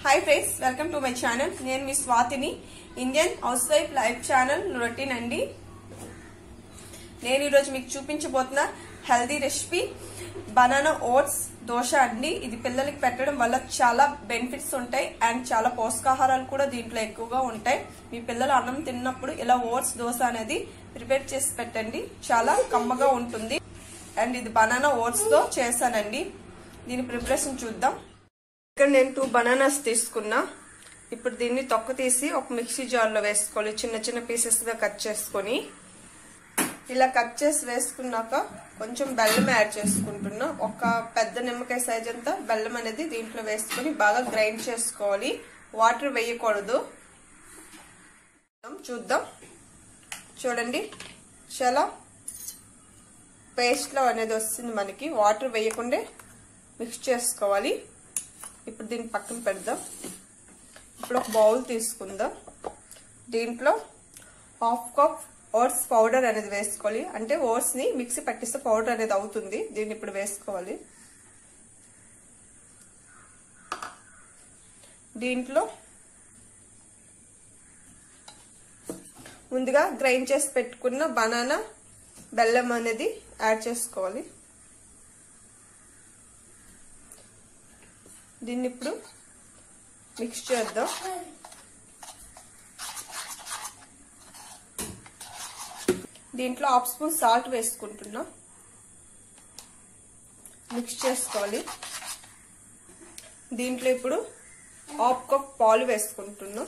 High friends welcome to my channel నేను మీ స్వాతిని Indian housewife life channel routine అండి। నేను ఈ రోజు మీకు చూపించబోతున్న healthy recipe banana oats dosa అండి। ఇది పిల్లలకి పెట్టడం వల్ల చాలా బెనిఫిట్స్ ఉంటాయి అండ్ చాలా పోషకాహారాలు కూడా దీంట్లో ఎక్కువగా ఉంటాయి। మీ పిల్లలు అన్నం తిన్నప్పుడు ఇలా ఓట్స్ దోశ అనేది ప్రిపేర్ చేసి పెట్టండి, చాలా కమ్మగా ఉంటుంది। అండ్ ఇది బనానా ఓట్స్ తో చేశానండి। దీని ప్రిపరేషన్ చూద్దాం। ఇక్కడ నేను 2 బనానాస్ తీసుకున్నా। ఇప్పుడు దీన్ని తొక్క తీసి ఒక మిక్సీ జార్ లో వేసుకోవాలి। చిన్న చిన్న పీసెస్ గా కట్ చేసుకొని ఇలా కట్ చేసి వేసుకున్నాక కొంచెం బెల్లం యాడ్ చేసుకుంటున్నా। ఒక పెద్ద నిమ్మకాయ సైజ్ అంతా బెల్లం అనేది దీంట్లో వేసుకొని బాగా గ్రైండ్ చేసుకోవాలి, వాటర్ వేయకూడదు। చూద్దాం, చూడండి చాలా పేస్ట్ లో అనేది వస్తుంది మనకి, వాటర్ వేయకుండా మిక్స్ చేసుకోవాలి। ఇప్పుడు దీన్ని పక్కన పెడదాం। ఇప్పుడు ఒక బౌల్ తీసుకుందాం, దీంట్లో 1/2 కప్ ఓట్స్ పౌడర్ అనేది వేసుకోవాలి। అంటే ఓట్స్ ని మిక్సీ పట్టిస్తే పౌడర్ అనేది అవుతుంది। దీన్ని ఇప్పుడు వేసుకోవాలి। దీంట్లో ముందుగా గ్రైండ్ చేసి పెట్టుకున్న బనానా బెల్లం అనేది యాడ్ చేసుకోవాలి। దీన్ని ఇప్పుడు మిక్స్ చేద్దాం। దీంట్లో 1/2 స్పూన్ సాల్ట్ వేసుకుంటున్నా, మిక్స్ చేసుకోవాలి। దీంట్లో ఇప్పుడు 1/2 కప్ పాలు వేసుకుంటున్నా।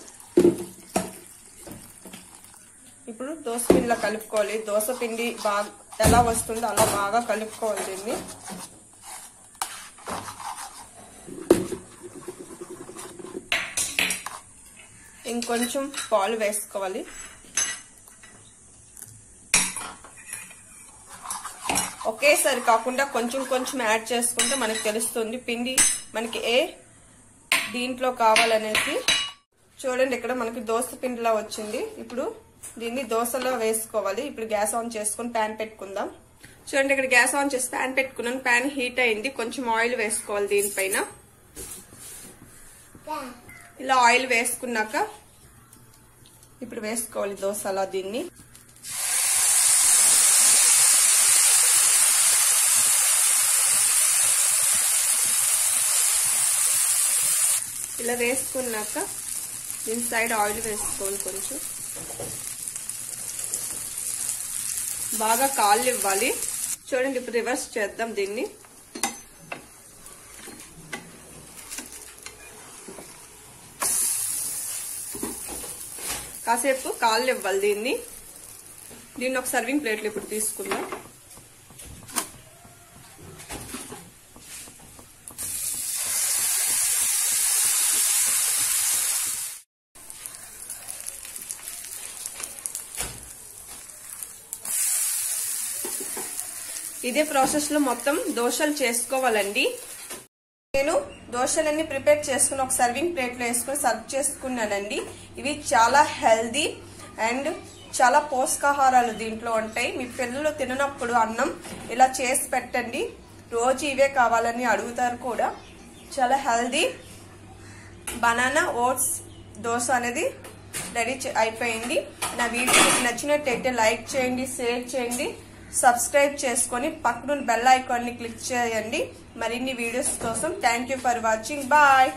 ఇప్పుడు దోశ పిండిలా కలుపుకోవాలి। దోశ పిండి బాగా ఎలా వస్తుందో అలా బాగా కలుపుకోవాలి దీన్ని। ఇంకొంచెం పాలు వేసుకోవాలి। ఒకేసారి కాకుండా కొంచెం కొంచెం యాడ్ చేసుకుంటే మనకు తెలుస్తుంది పిండి మనకి ఏ దీంట్లో కావాలనేసి। చూడండి ఇక్కడ మనకి దోశ పిండిలా వచ్చింది। ఇప్పుడు దీన్ని దోశలో వేసుకోవాలి। ఇప్పుడు గ్యాస్ ఆన్ చేసుకుని ప్యాన్ పెట్టుకుందాం। చూడండి ఇక్కడ గ్యాస్ ఆన్ చేసి ప్యాన్ పెట్టుకున్నాను, ప్యాన్ హీట్ అయింది। కొంచెం ఆయిల్ వేసుకోవాలి దీనిపైన। ఇలా ఆయిల్ వేసుకున్నాక ఇప్పుడు వేసుకోవాలి దోశలా దీన్ని। ఇలా వేసుకున్నాక దీని సైడ్ ఆయిల్ వేసుకోవాలి, కొంచెం బాగా కాళ్ళు ఇవ్వాలి। చూడండి ఇప్పుడు రివర్స్ చేద్దాం దీన్ని। కాసేపు కాళ్ళు ఇవ్వాలి దీన్ని। దీన్ని ఒక సర్వింగ్ ప్లేట్లో ఇప్పుడు తీసుకుందాం। ఇదే ప్రాసెస్ లో మొత్తం దోశలు చేసుకోవాలండి। నేను దోశలన్నీ ప్రిపేర్ చేసుకుని ఒక సర్వింగ్ ప్లేట్ లో వేసుకుని సర్వ్ చేసుకున్నానండి। ఇవి చాలా హెల్దీ అండ్ చాలా పోషకాహారాలు దీంట్లో ఉంటాయి। మీ పిల్లలు తిననప్పుడు అన్నం ఇలా చేసి పెట్టండి, రోజు ఇవే కావాలని అడుగుతారు కూడా। చాలా హెల్దీ బనానా ఓట్స్ దోశ అనేది రెడీ అయిపోయింది। నా వీడియో మీకు నచ్చినట్టయితే లైక్ చేయండి, షేర్ చేయండి, సబ్స్క్రైబ్ చేసుకొని పక్కన బెల్ ఐకాన్ ని క్లిక్ చేయండి మరిన్ని వీడియోస్ కోసం। Thank you for watching, bye.